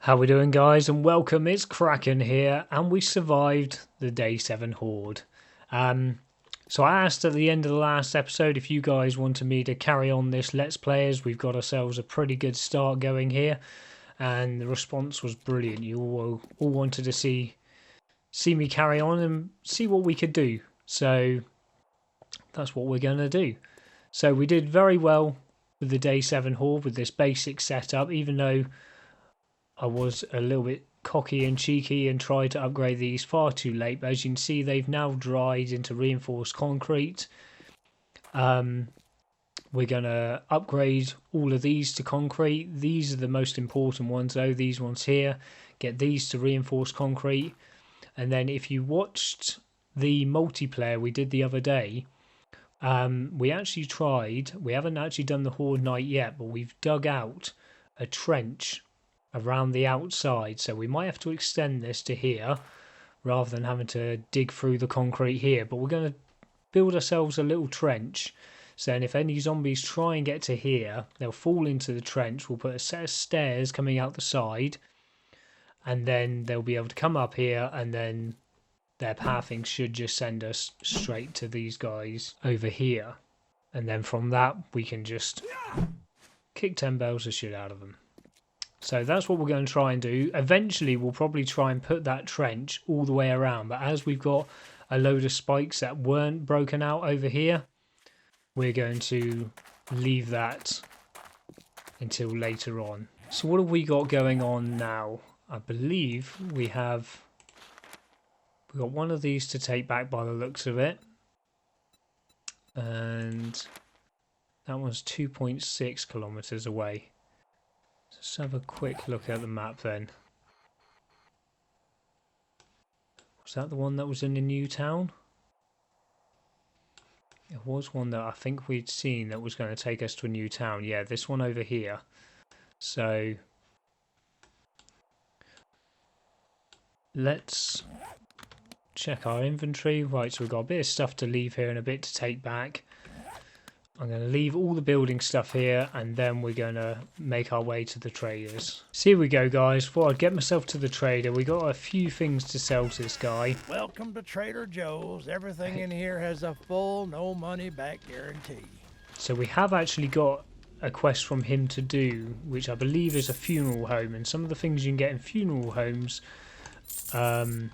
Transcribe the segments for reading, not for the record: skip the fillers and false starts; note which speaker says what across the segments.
Speaker 1: How we doing, guys, and welcome. It's Kraken here, and we survived the day 7 Horde. So I asked at the end of the last episode if you guys wanted me to carry on this Let's Play, as we've got ourselves a pretty good start going here, and the response was brilliant. You all wanted to see me carry on and see what we could do. So that's what we're going to do. So we did very well with the day 7 Horde with this basic setup, even though I was a little bit cocky and cheeky and tried to upgrade these far too late, but as you can see, they've now dried into reinforced concrete. We're going to upgrade all of these to concrete. These are the most important ones though, these ones here. Get these to reinforced concrete. And then if you watched the multiplayer we did the other day, we actually tried, we haven't actually done the Horde night yet, but we've dug out a trench around the outside, so we might have to extend this to here rather than having to dig through the concrete here, but we're going to build ourselves a little trench, so then if any zombies try and get to here, they'll fall into the trench. We'll put a set of stairs coming out the side, and then they'll be able to come up here, and then their pathing should just send us straight to these guys over here, and then from that we can just kick 10 bells of shit out of them. So that's what we're going to try and do. Eventually we'll probably try and put that trench all the way around, but as we've got a load of spikes that weren't broken out over here, we're going to leave that until later on. So what have we got going on now? I believe we've got one of these to take back by the looks of it, and that one's 2.6 kilometers away. Let's have a quick look at the map then. Was that the one that was in the new town? It was one that I think we'd seen that was going to take us to a new town. Yeah, this one over here. So let's check our inventory. Right, so we've got a bit of stuff to leave here and a bit to take back. I'm going to leave all the building stuff here, and then we're going to make our way to the traders. So here we go, guys. Before I get myself to the trader, we got a few things to sell to this guy.
Speaker 2: Welcome to Trader Joe's. Everything in here has a full, no money back guarantee.
Speaker 1: So we have actually got a quest from him to do, which I believe is a funeral home, and some of the things you can get in funeral homes, some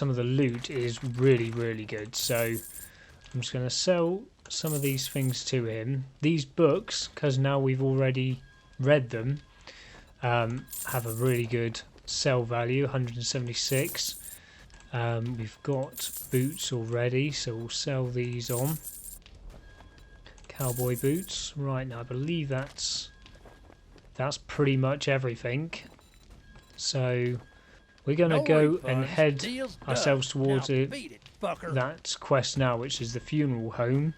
Speaker 1: of the loot is really, really good. So I'm just going to sell some of these things to him. These books, because now we've already read them, have a really good sell value, 176. We've got boots already, so we'll sell these on. Cowboy boots. Right, now I believe that's pretty much everything. So we're going to go and head ourselves towards that quest now, which is the funeral home,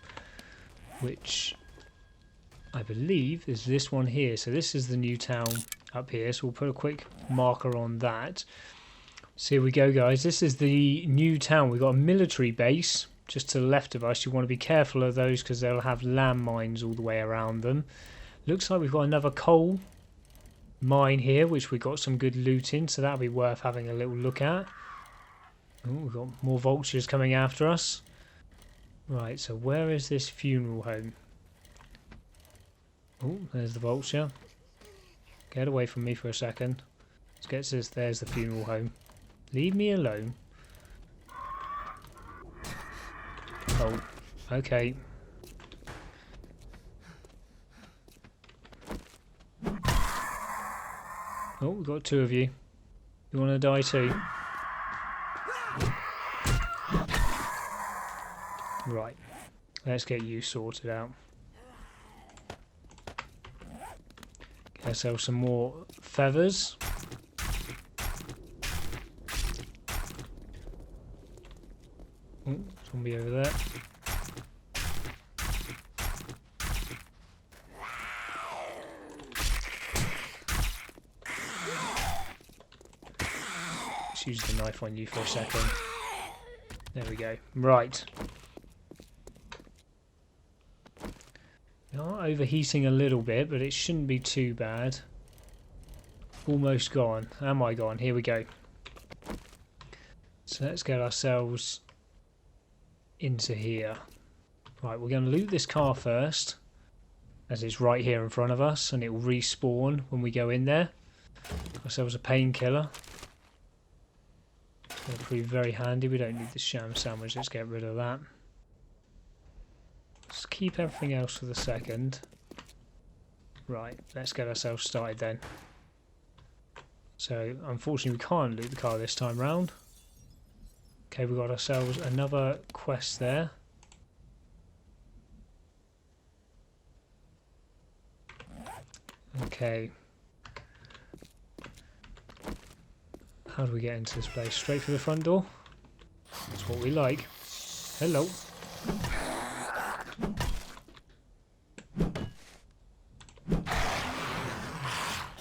Speaker 1: which I believe is this one here. So this is the new town up here, so we'll put a quick marker on that. So here we go, guys. This is the new town. We've got a military base just to the left of us. You want to be careful of those because they'll have landmines all the way around them. Looks like we've got another coal mine here, which we got some good loot in, so that'll be worth having a little look at. Oh, we've got more vultures coming after us. Right, so where is this funeral home? Oh, there's the vulture. Get away from me for a second. Let's get this. There's the funeral home. Leave me alone. Oh, okay. Oh, we've got two of you. You want to die too? Right, let's get you sorted out. Get ourselves some more feathers. Oh, zombie over there. Let's use the knife on you for a second. There we go. Right. We are overheating a little bit, but it shouldn't be too bad. Almost gone. Am I gone? Here we go. So let's get ourselves into here. Right, we're going to loot this car first, as it's right here in front of us, and it will respawn when we go in there. Got ourselves a painkiller. It's going to prove very handy. We don't need the sham sandwich. Let's get rid of that. Let's keep everything else for the second. Right, let's get ourselves started then. So, unfortunately, we can't loot the car this time round. Okay, we've got ourselves another quest there. Okay. How do we get into this place? Straight through the front door? That's what we like. Hello.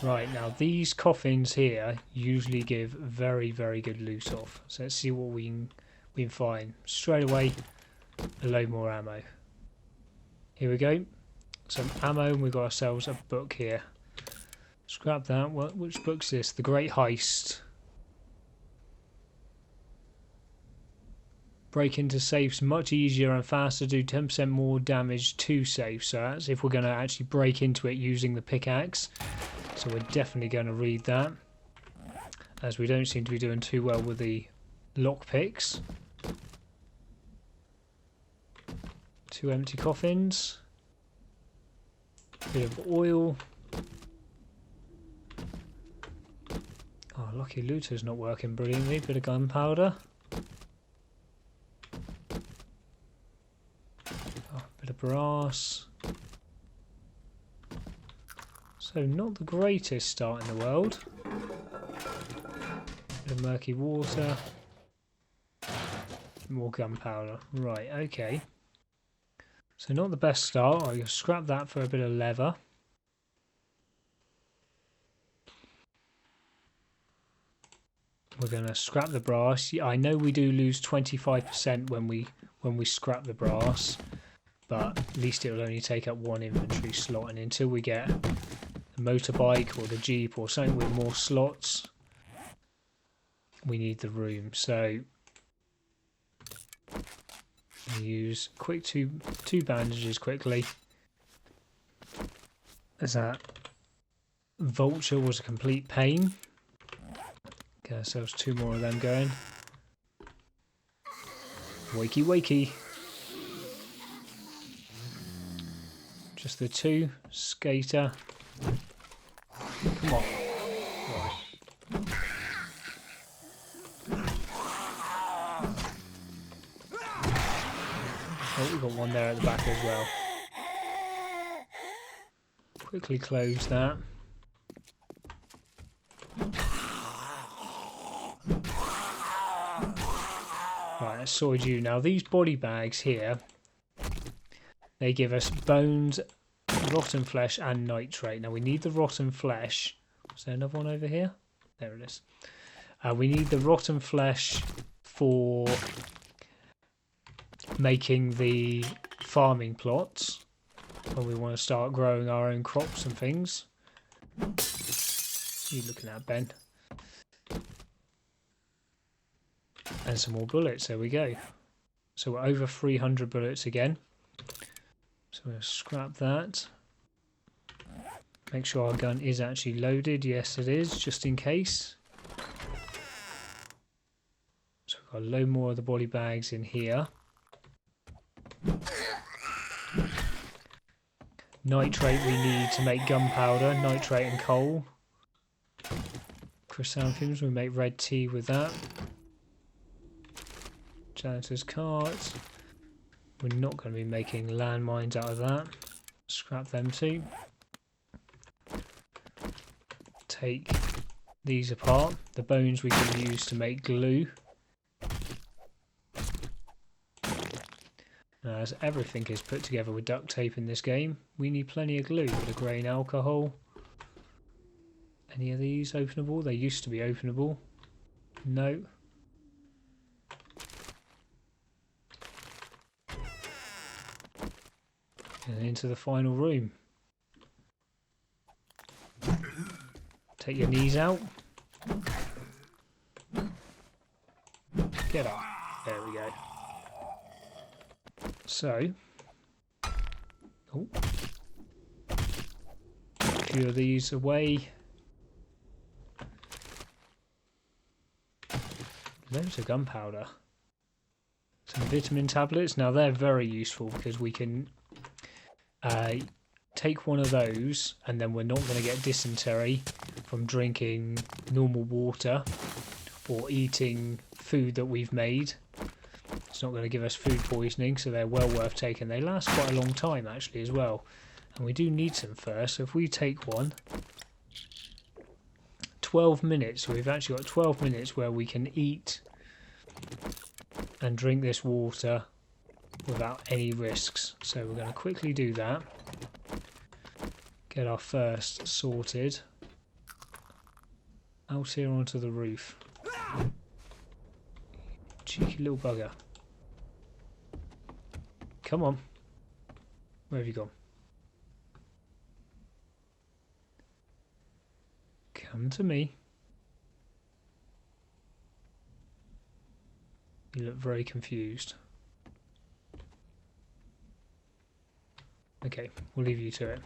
Speaker 1: Right, now these coffins here usually give very, very good loot off. So let's see what we can find. Straight away, a load more ammo. Here we go. Some ammo, and we've got ourselves a book here. Scrap that. Which book's this? The Great Heist. Break into safes much easier and faster, do 10% more damage to safes. So that's if we're going to actually break into it using the pickaxe. So we're definitely going to read that, as we don't seem to be doing too well with the lockpicks. 2 empty coffins. Bit of oil. Oh, lucky looter's not working brilliantly. Bit of gunpowder. Oh, bit of brass. So not the greatest start in the world. Bit of murky water. More gunpowder. Right, okay. So not the best start. I'll scrap that for a bit of leather. We're going to scrap the brass. Yeah, I know we do lose 25% when we scrap the brass, but at least it will only take up 1 inventory slot, and until we get the motorbike or the Jeep or something with more slots, we need the room. So we use quick two bandages quickly, as that vulture was a complete pain. Get ourselves 2 more of them going. Wakey wakey. Just the 2. Skater. Come on. Right. Oh, we've got one there at the back as well. Quickly close that. Right, let's sort you. Now these body bags here, they give us bones, rotten flesh and nitrate. Now we need the rotten flesh. Is there another one over here? There it is. We need the rotten flesh for making the farming plots when we want to start growing our own crops and things. What are you looking at, Ben? And some more bullets. There we go. So we're over 300 bullets again. So we'll scrap that. Make sure our gun is actually loaded. Yes, it is, just in case. So we've got a load more of the body bags in here. Nitrate we need to make gunpowder, nitrate and coal. Chrysanthemums, we make red tea with that. Janitor's carts. We're not going to be making landmines out of that. Scrap them too. Take these apart. The bones we can use to make glue. Now, as everything is put together with duct tape in this game, we need plenty of glue. Bit of grain alcohol. Any of these openable? They used to be openable. No. And into the final room. Take your knees out. Get up. There we go. So, oh, a few of these away. Loads of gunpowder. Some vitamin tablets. Now they're very useful because we can take one of those and then we're not going to get dysentery from drinking normal water or eating food that we've made. It's not going to give us food poisoning, so they're well worth taking. They last quite a long time actually as well, and we do need some first. So if we take one, 12 minutes, so we've actually got 12 minutes where we can eat and drink this water without any risks. So we're going to quickly do that. Get our first sorted. Out here onto the roof. Cheeky little bugger. Come on. Where have you gone? Come to me. You look very confused. Okay, we'll leave you to it.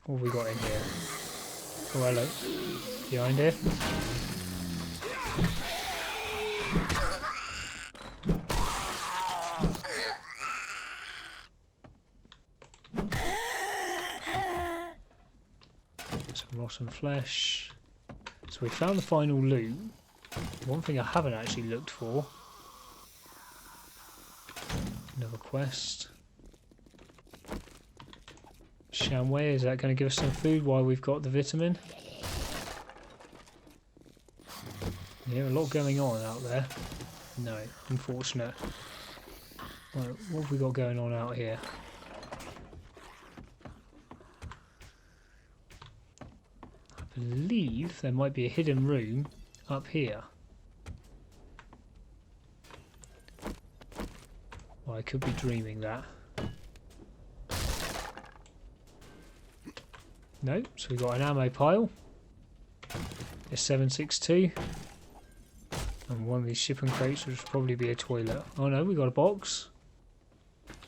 Speaker 1: What have we got in here? Oh, hello. Behind here? Some rotten flesh. So we found the final loot. One thing I haven't actually looked for. Another quest. Shamway, is that going to give us some food while we've got the vitamin? Yeah, a lot going on out there. No, unfortunate. Right, what have we got going on out here? I believe there might be a hidden room up here. Well, I could be dreaming that. No, so we've got an ammo pile. A 7.62. And one of these shipping crates, which will probably be a toilet. Oh no, we got a box.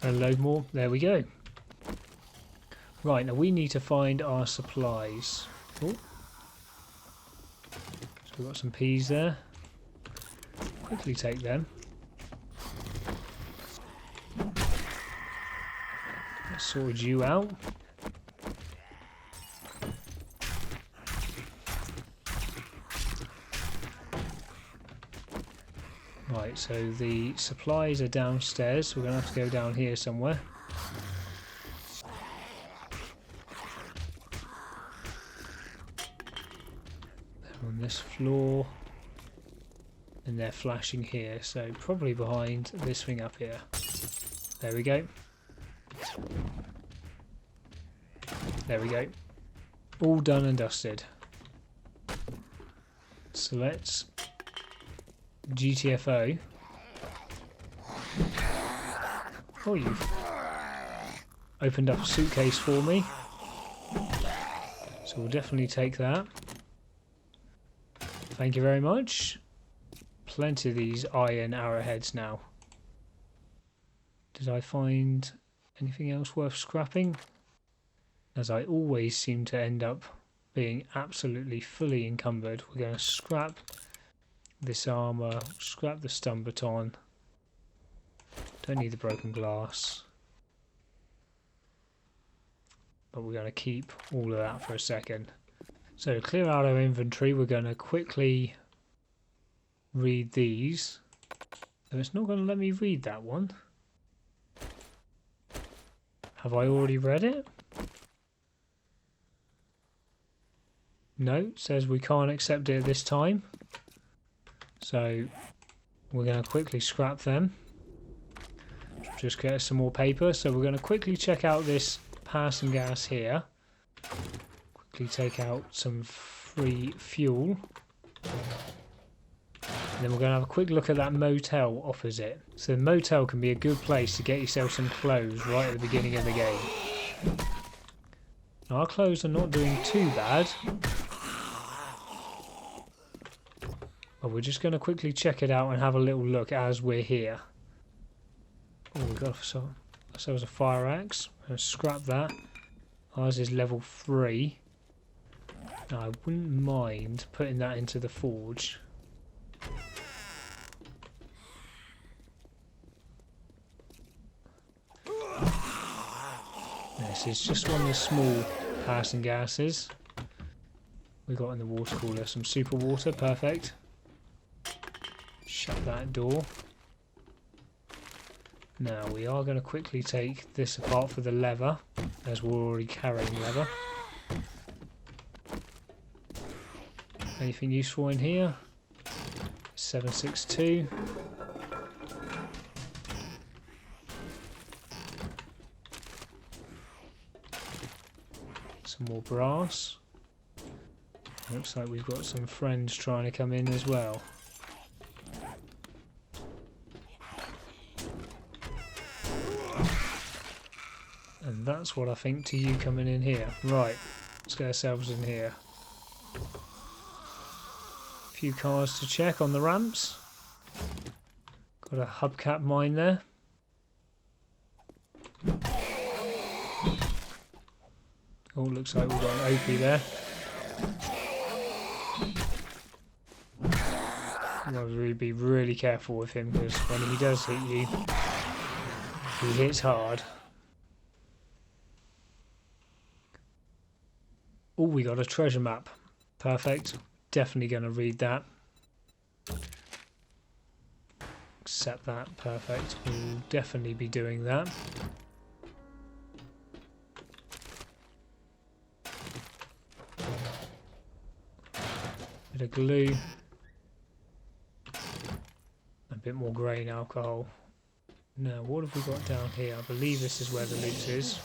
Speaker 1: And a load more. There we go. Right, now we need to find our supplies. Oh. So we've got some peas there. Quickly take them. Let's sort you out. Right, so the supplies are downstairs, so we're going to have to go down here somewhere. They're on this floor, and they're flashing here, so probably behind this thing up here. There we go. There we go. All done and dusted. So let's GTFO. Oh, you've opened up a suitcase for me. So we'll definitely take that. Thank you very much. Plenty of these iron arrowheads now. Did I find anything else worth scrapping? As I always seem to end up being absolutely fully encumbered. We're going to scrap this armour, scrap the stun baton. Don't need the broken glass. But we're going to keep all of that for a second. So to clear out our inventory, we're going to quickly read these. So it's not going to let me read that one. Have I already read it? No, it says we can't accept it at this time. So we're going to quickly scrap them. Just get some more paper. So we're going to quickly check out this passing gas here. Quickly take out some free fuel. And then we're going to have a quick look at that motel opposite. So the motel can be a good place to get yourself some clothes right at the beginning of the game. Now, our clothes are not doing too bad. But we're just going to quickly check it out and have a little look as we're here. Oh, we got ourselves a fire axe. I'm going to scrap that. Ours is level 3. Now, I wouldn't mind putting that into the forge. This is just one of the small passing gases. We got in the water cooler some super water, perfect. Shut that door. Now we are going to quickly take this apart for the lever, as we're already carrying leather. Anything useful in here? 762. Some more brass. Looks like we've got some friends trying to come in as well. And that's what I think to you coming in here. Right, let's get ourselves in here. A few cars to check on the ramps. Got a hubcap mine there. Oh, looks like we've got an OP there. I've got to be really careful with him, because when he does hit you, he hits hard. Oh, we got a treasure map. Perfect. Definitely going to read that. Accept that. Perfect. We'll definitely be doing that. Bit of glue. A bit more grain alcohol. Now, what have we got down here? I believe this is where the loot is.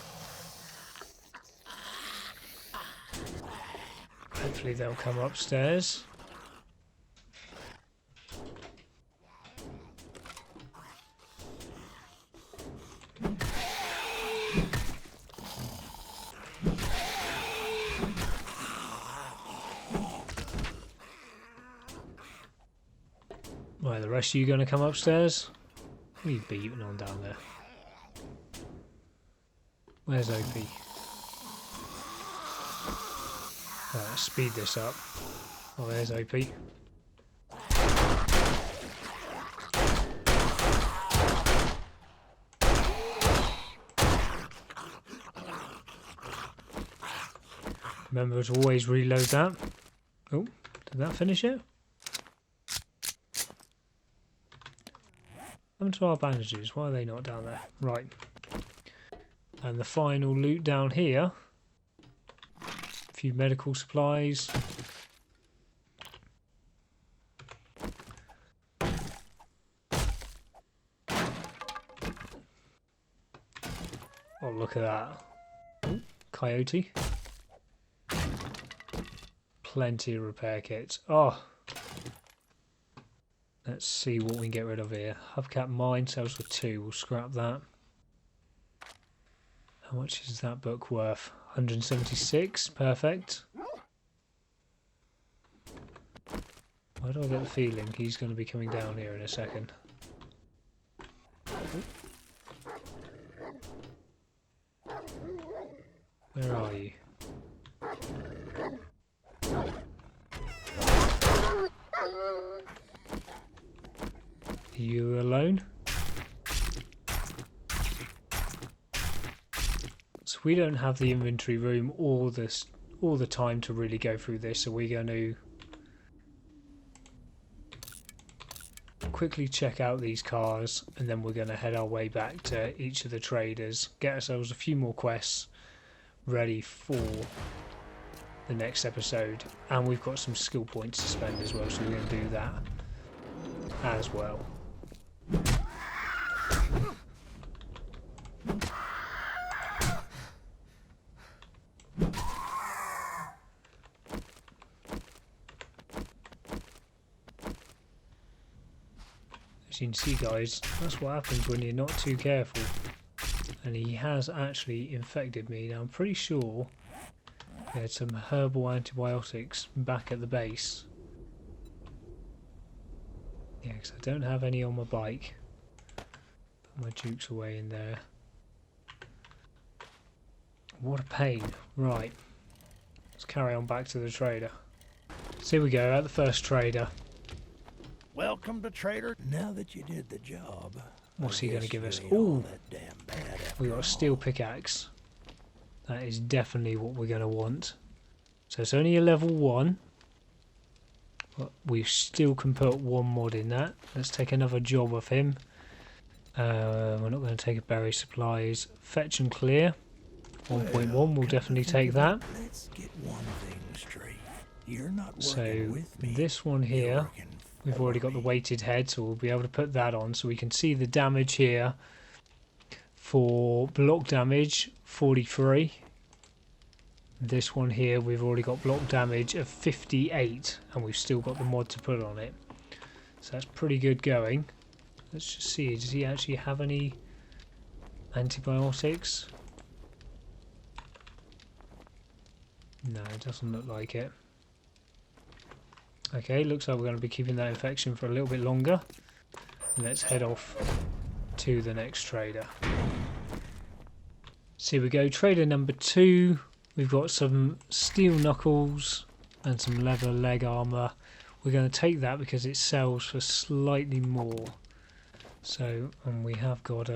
Speaker 1: Hopefully they'll come upstairs. Right, the rest of you going to come upstairs? What are you beating on down there? Where's OP? Right, speed this up. Oh, there's OP. Remember to always reload that. Oh, did that finish it? What happened to our bandages? Why are they not down there? Right. And the final loot down here. A few medical supplies. Oh, look at that. Ooh, coyote. Plenty of repair kits. Oh. Let's see what we can get rid of here. Hubcap mine sells for 2. We'll scrap that. How much is that book worth? 176. Perfect. Why do I get the feeling he's going to be coming down here in a second? Where are you? Are you alone? So we don't have the inventory room or the time to really go through this, so we're going to quickly check out these cars, and then we're going to head our way back to each of the traders, get ourselves a few more quests ready for the next episode, and we've got some skill points to spend as well, so we're going to do that as well. As you can see, guys, that's what happens when you're not too careful And he has actually infected me. Now I'm pretty sure we had some herbal antibiotics back at the base. Yeah, because I don't have any on my bike. Put my jukes away in there. What a pain. Right. Let's carry on back to the trader. So here we go, at the first trader.
Speaker 2: Welcome to Trader. Now that you did the job,
Speaker 1: What's he going to give us?
Speaker 2: Oh,
Speaker 1: Ooh, we got a steel pickaxe. That is definitely what we're going to want. So it's only a level 1. But we still can put one mod in that. Let's take another job of him. We're not going to take a berry supplies. Fetch and clear. 1.1, we'll definitely take that.
Speaker 2: Let's get one thing straight. You're not
Speaker 1: So
Speaker 2: working with me.
Speaker 1: this one
Speaker 2: You're
Speaker 1: here,
Speaker 2: working
Speaker 1: we've
Speaker 2: for
Speaker 1: already got the
Speaker 2: me.
Speaker 1: weighted head, so we'll be able to put that on. So we can see the damage here for block damage 43. This one here, we've already got block damage of 58, and we've still got the mod to put on it. So that's pretty good going. Let's just see, does he actually have any antibiotics? No, it doesn't look like it. Okay, looks like we're going to be keeping that infection for a little bit longer. Let's head off to the next trader. So here we go, trader number 2. We've got some steel knuckles and some leather leg armour. We're going to take that because it sells for slightly more. So, and we have got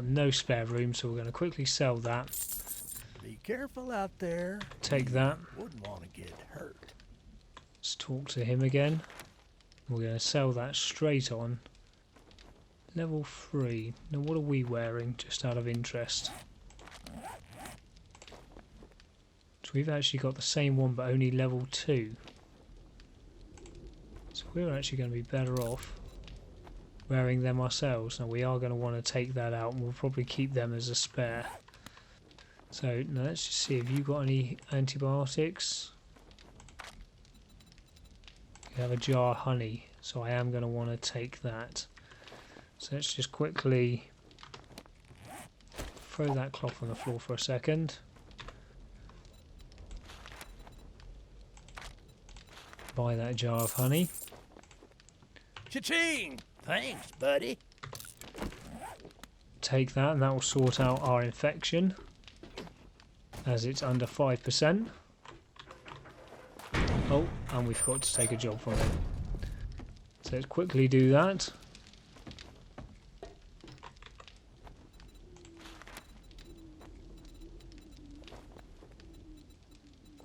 Speaker 1: no spare room, so we're going to quickly sell that.
Speaker 2: Be careful out there.
Speaker 1: Take that.
Speaker 2: Wouldn't want to get hurt.
Speaker 1: Let's talk to him again. We're going to sell that straight on. Level 3. Now what are we wearing, just out of interest? So we've actually got the same one but only level 2. So we're actually going to be better off wearing them ourselves. Now we are going to want to take that out and we'll probably keep them as a spare. So now let's just see, have you got any antibiotics? You have a jar of honey, so I am going to want to take that. So let's just quickly throw that cloth on the floor for a second. Buy that jar of honey.
Speaker 2: Cha-ching! Thanks, buddy.
Speaker 1: Take that and that will sort out our infection as it's under 5%. Oh, and we forgot to take a job from it. So let's quickly do that.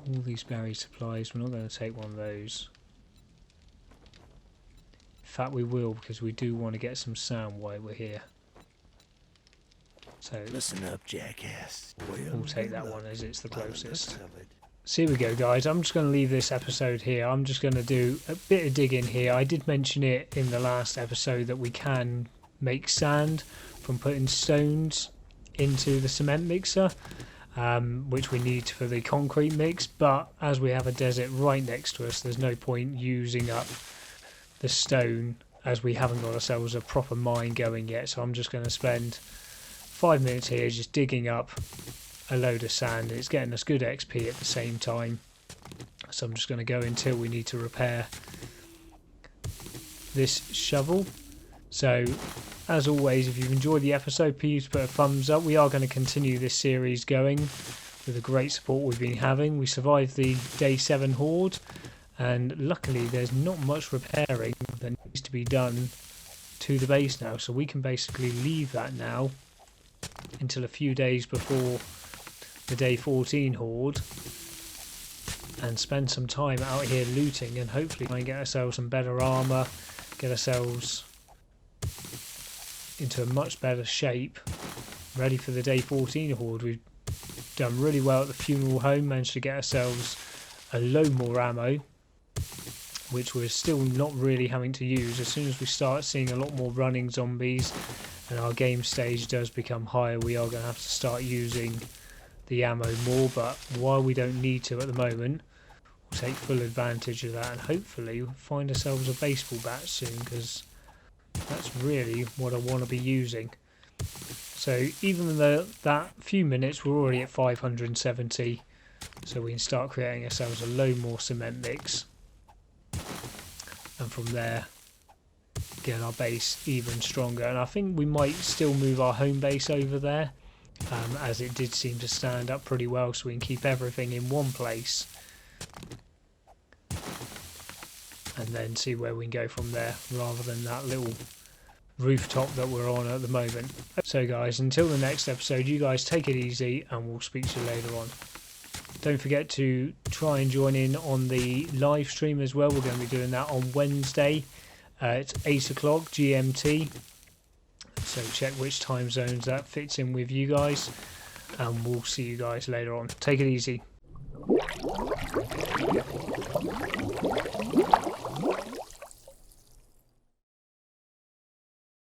Speaker 1: All these berry supplies, we're not going to take one of those. In fact we will, because we do want to get some sound while we're here. So
Speaker 2: Listen up, jackass.
Speaker 1: we'll take that one as it's the closest. So here we go guys, I'm just going to leave this episode here. I'm just going to do a bit of digging here. I did mention it in the last episode that we can make sand from putting stones into the cement mixer, which we need for the concrete mix, but as we have a desert right next to us, there's no point using up the stone as we haven't got ourselves a proper mine going yet. So I'm just going to spend 5 minutes here just digging up a load of sand. It's getting us good XP at the same time, so I'm just going to go until we need to repair this shovel. So as always, if you've enjoyed the episode, please put a thumbs up. We are going to continue this series going with the great support we've been having. We survived the day 7 horde, and luckily there's not much repairing that needs to be done to the base now, so we can basically leave that now until a few days before the day 14 horde and spend some time out here looting and hopefully try and get ourselves some better armour, get ourselves into a much better shape, ready for the day 14 horde. We've done really well at the funeral home, managed to get ourselves a load more ammo, which we're still not really having to use. As soon as we start seeing a lot more running zombies and our game stage does become higher, we are going to have to start using the ammo more, but while we don't need to at the moment, we'll take full advantage of that and hopefully find ourselves a baseball bat soon, because that's really what I want to be using. So even though that few minutes, we're already at 570. So we can start creating ourselves a load more cement mix. And from there, get our base even stronger. And I think we might still move our home base over there, as it did seem to stand up pretty well, so we can keep everything in one place. And then see where we can go from there, rather than that little rooftop that we're on at the moment. So guys, until the next episode, you guys take it easy, and we'll speak to you later on. Don't forget to try and join in on the live stream as well. We're going to be doing that on Wednesday. It's 8 o'clock GMT. So check which time zones that fits in with you guys. And we'll see you guys later on. Take it easy.